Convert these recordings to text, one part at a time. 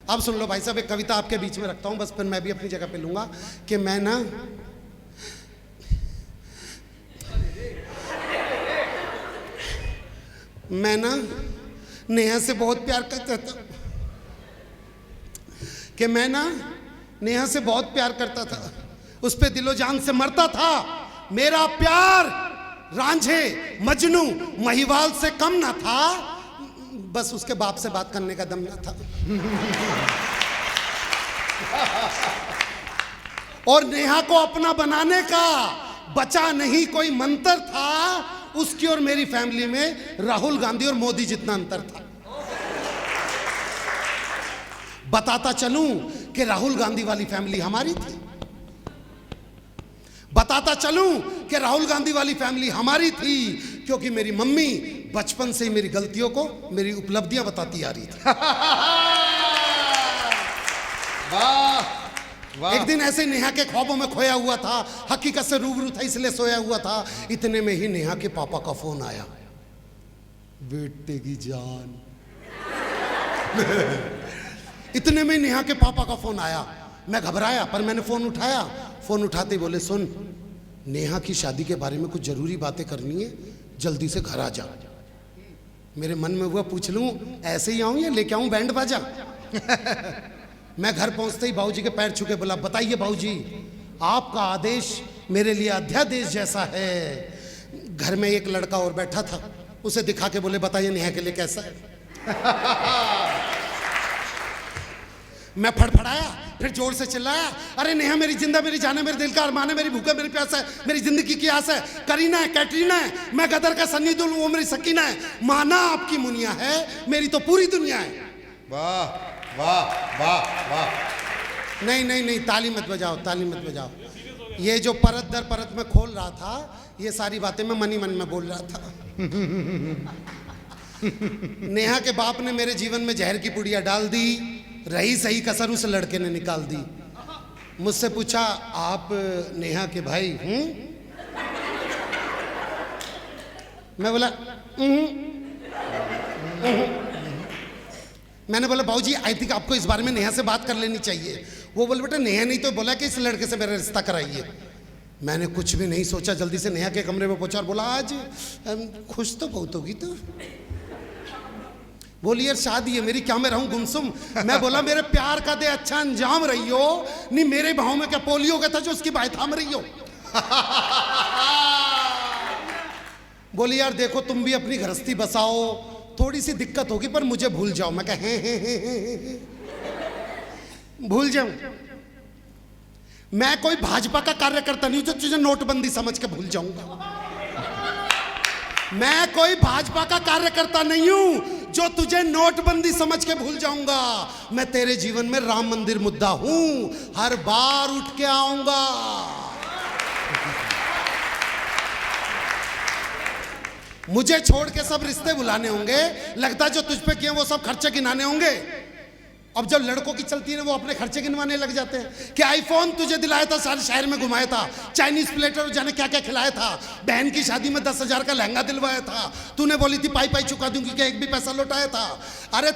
अब सुन लो भाई साहब, एक कविता आपके बीच में रखता हूं, बस फिर मैं भी अपनी जगह पे लूंगा कि मैं ना नेहा से बहुत प्यार करता था, कि मैं ना नेहा से बहुत प्यार करता था, उस पे दिलो जान से मरता था। मेरा प्यार रांझे मजनू महिवाल से कम ना था, बस उसके बाप से बात करने का दम ना था। और नेहा को अपना बनाने का बचा नहीं कोई मंत्र था, उसकी और मेरी फैमिली में राहुल गांधी और मोदी जितना अंतर था। बताता चलूं कि राहुल गांधी वाली फैमिली हमारी थी, बताता चलूं कि राहुल गांधी वाली फैमिली हमारी थी, क्योंकि मेरी मम्मी बचपन से ही मेरी गलतियों को मेरी उपलब्धियां बताती आ रही थी। वाह वाह। एक दिन ऐसे नेहा के ख्वाबों में खोया हुआ था, हकीकत से रूबरू था इसलिए सोया हुआ था। इतने में ही नेहा के पापा का फोन आया, बेटे की जान। इतने में नेहा के पापा का फोन आया, मैं घबराया पर मैंने फोन उठाया। फोन उठाते ही बोले, सुन नेहा की शादी के बारे में कुछ जरूरी बातें करनी है, जल्दी से घर आ जा। मेरे मन में हुआ पूछ लूं ऐसे ही आऊं या लेके आऊं बैंड बाजा। मैं घर पहुंचते ही बाबूजी के पैर छू के बोला, बताइए बाबूजी, आपका आदेश मेरे लिए अध्यादेश जैसा है। घर में एक लड़का और बैठा था, उसे दिखा के बोले, बताइए नेहा के लिए कैसा है। मैं फड़फड़ाया, फिर जोर से चिल्लाया, अरे नेहा मेरी जिंदा, मेरी जान है, मेरे दिल का अरमान है, मेरी भूख है, मेरी प्यास है, मेरी जिंदगी की आस है, करीना है, कैटरीना है, मैं गदर का सन्नी दुल, वो मेरी सकीना है, माना आपकी मुनिया है, मेरी तो पूरी दुनिया है। वाह वाह वाह वाह। नहीं नहीं नहीं, ताली मत बजाओ, ताली मत बजाओ। ये जो परत दर परत में खोल रहा था, ये सारी बातें मैं मन ही मन में बोल रहा था। नेहा के बाप ने मेरे जीवन में जहर की पुड़िया डाल दी, रही सही कसर उस लड़के ने निकाल दी। मुझसे पूछा, आप नेहा के भाई हूं? मैं बोला मैंने बोला, बाबूजी आई थिंक आपको इस बारे में नेहा से बात कर लेनी चाहिए। वो बोले, बेटा नेहा नहीं तो बोला कि इस लड़के से मेरा रिश्ता कराइए। मैंने कुछ भी नहीं सोचा, जल्दी से नेहा के कमरे में पहुंचा और बोला, आज खुश तो बहुत होगी तो। बोली, यार शादी है मेरी, क्या मैं रहूं गुमसुम। मैं बोला, मेरे प्यार का दे अच्छा अंजाम रही हो, नहीं मेरे भाव में क्या पोलियो का था जो उसकी बाई थाम रही हो। बोली, यार देखो तुम भी अपनी गृहस्थी बसाओ, थोड़ी सी दिक्कत होगी पर मुझे भूल जाओ। मैं कहा भूल जाऊं? मैं कोई भाजपा का कार्यकर्ता नहीं जो तुझे नोटबंदी समझ के भूल जाऊंगा। मैं कोई भाजपा का कार्यकर्ता नहीं हूं जो तुझे नोटबंदी समझ के भूल जाऊंगा। मैं तेरे जीवन में राम मंदिर मुद्दा हूं, हर बार उठ के आऊंगा। मुझे छोड़ के सब रिश्ते बुलाने होंगे, लगता है जो तुझ पे किए वो सब खर्चे गिनाने होंगे। अब जब लड़कों की चलती है वो अपने खर्चे गिनवाने लग जाते हैं कि आईफोन तुझे दिलाया था, सारे शहर में घुमाया था, चाइनीज प्लेटर जाने क्या क्या खिलाया था, बहन की शादी में 10,000 का लहंगा दिलवाया था, तूने बोली थी पाई पाई चुका दूंगी, क्या एक भी पैसा लौटाया था। अरे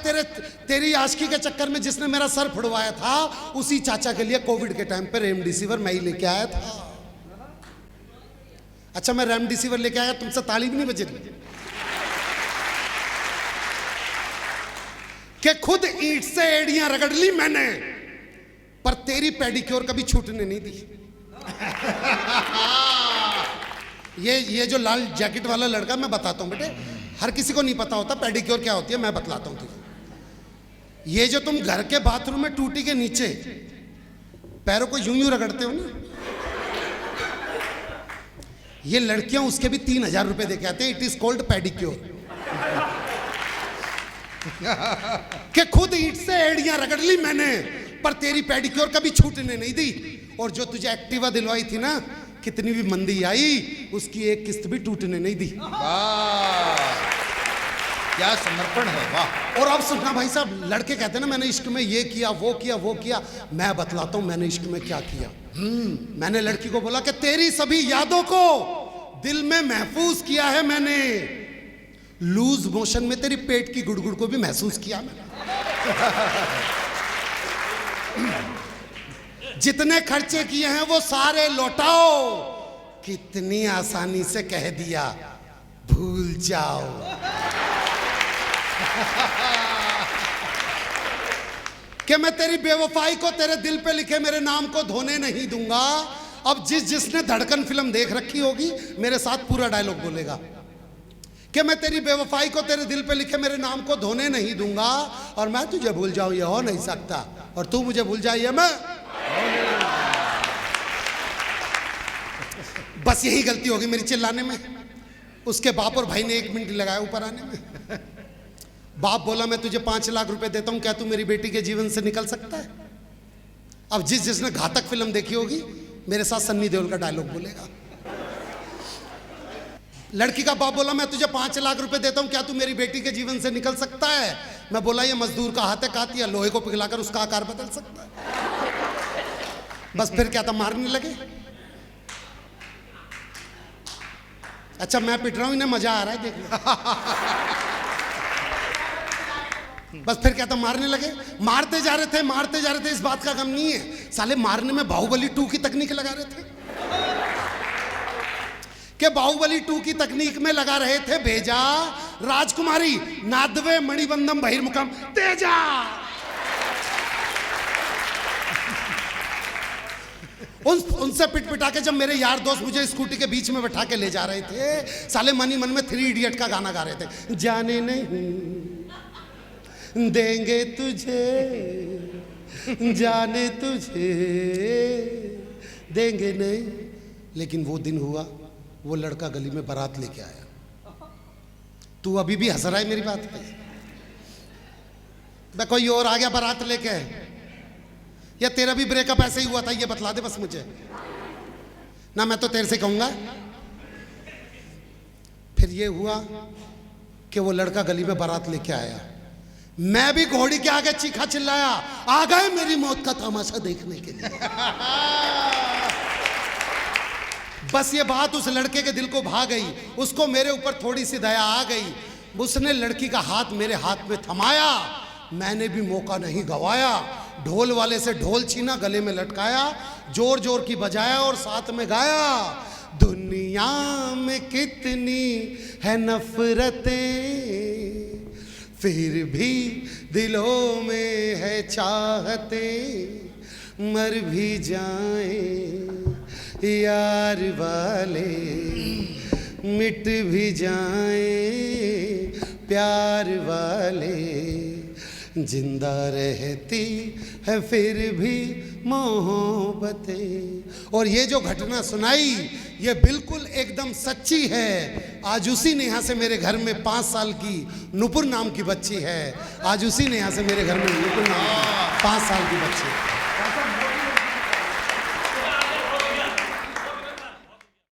तेरी आशिकी के चक्कर में जिसने मेरा सर फुड़वाया था, उसी चाचा के लिए कोविड के टाइम पे रेमडेसिविर मैं ही लेके आया था। अच्छा मैं रेमडेसिविर लेके आया, तुमसे ताली भी नहीं बजी कि खुद ईंट से एड़ियां रगड़ ली मैंने, पर तेरी पेडिक्योर कभी छूटने नहीं दी। ये जो लाल जैकेट वाला लड़का, मैं बताता हूं बेटे, हर किसी को नहीं पता होता पेडिक्योर क्या होती है, मैं बतलाता हूं तुझे। ये जो तुम घर के बाथरूम में टूटी के नीचे पैरों को यूं यूं रगड़ते हो ना, ये लड़कियां उसके भी 3,000 रुपए देके आते हैं। It is called pedicure. कि खुद ईंट से एड़ियां रगड़ ली मैंने, पर तेरी पेडिक्योर कभी छूटने नहीं दी। और जो तुझे एक्टिवा दिलवाई थी ना, कितनी भी मंदी आई, उसकी एक किस्त भी टूटने नहीं दी। वाह क्या समर्पण है, वाह। और अब सुनना भाई साहब, लड़के कहते हैं ना मैंने इश्क में ये किया वो किया वो किया, मैं बतलाता हूं मैंने इश्क में क्या किया। मैंने लड़की को बोला कि तेरी सभी यादों को दिल में महफूज किया है मैंने, लूज मोशन में तेरी पेट की गुड़गुड़ को भी महसूस किया मैंने। जितने खर्चे किए हैं वो सारे लौटाओ। कितनी आसानी से कह दिया भूल जाओ। कि मैं तेरी बेवफाई को तेरे दिल पे लिखे मेरे नाम को धोने नहीं दूंगा। अब जिसने धड़कन फिल्म देख रखी होगी मेरे साथ पूरा डायलॉग बोलेगा कि मैं तेरी बेवफाई को तेरे दिल पे लिखे मेरे नाम को धोने नहीं दूंगा, और मैं तुझे भूल जाऊं ये हो नहीं सकता, और तू मुझे भूल जाए ये मैं। बस यही गलती होगी मेरी चिल्लाने में। उसके बाप और भाई ने 1 मिनट लगाया ऊपर आने में। बाप बोला मैं तुझे 5 लाख रुपए देता हूं, क्या तू मेरी बेटी के जीवन से निकल सकता है? अब जिसने घातक फिल्म देखी होगी मेरे साथ सन्नी देओल का डायलॉग बोलेगा। लड़की का बाप बोला मैं तुझे 5 लाख रुपए देता हूं, क्या तू मेरी बेटी के जीवन से निकल सकता है? मैं बोला ये मजदूर का हाथ है, कातिया लोहे को पिघलाकर उसका आकार बदल सकता है। बस फिर क्या था, मारने लगे। अच्छा मैं पिट रहा हूं, इन्हें मजा आ रहा है देखने। बस फिर क्या था, मारने लगे। मारते जा रहे थे, इस बात का गम नहीं है साले मारने में बाहुबली 2 की तकनीक लगा रहे थे। कि बाहुबली 2 की तकनीक में लगा रहे थे भेजा राजकुमारी नादवे मणिबंधम बहिर्मुखम तेजा। उनसे पिटा के जब मेरे यार दोस्त मुझे स्कूटी के बीच में बैठा के ले जा रहे थे, साले मनी मन में 3 इडियट का गाना गा रहे थे। जाने नहीं देंगे तुझे, जाने तुझे देंगे नहीं। लेकिन वो दिन हुआ, वो लड़का गली में बारात लेके आया। तू अभी भी हंस रहा है मेरी बात पे? मैं कोई और आ गया बारात लेके, या तेरा भी ब्रेकअप ऐसे ही हुआ था, ये बतला दे बस मुझे ना, मैं तो तेरे से कहूंगा। फिर ये हुआ कि वो लड़का गली में बारात लेके आया, मैं भी घोड़ी के आगे चीखा चिल्लाया, आ गए मेरी मौत का तमाशा देखने के लिए। बस ये बात उस लड़के के दिल को भा गई, उसको मेरे ऊपर थोड़ी सी दया आ गई। उसने लड़की का हाथ मेरे हाथ में थमाया, मैंने भी मौका नहीं गवाया। ढोल वाले से ढोल छीना, गले में लटकाया, जोर जोर की बजाया और साथ में गाया, दुनिया में कितनी है नफरतें फिर भी दिलों में है चाहते, मर भी जाएं यार वाले, मिट भी जाएं प्यार वाले, जिंदा रहती है फिर भी मोहब्बतें। और ये जो घटना सुनाई ये बिल्कुल एकदम सच्ची है। आज उसी नेहा से मेरे घर में 5 साल की नुपुर नाम की बच्ची है। आज उसी नेहा से मेरे घर में नुपुर नाम की 5 साल की बच्ची है।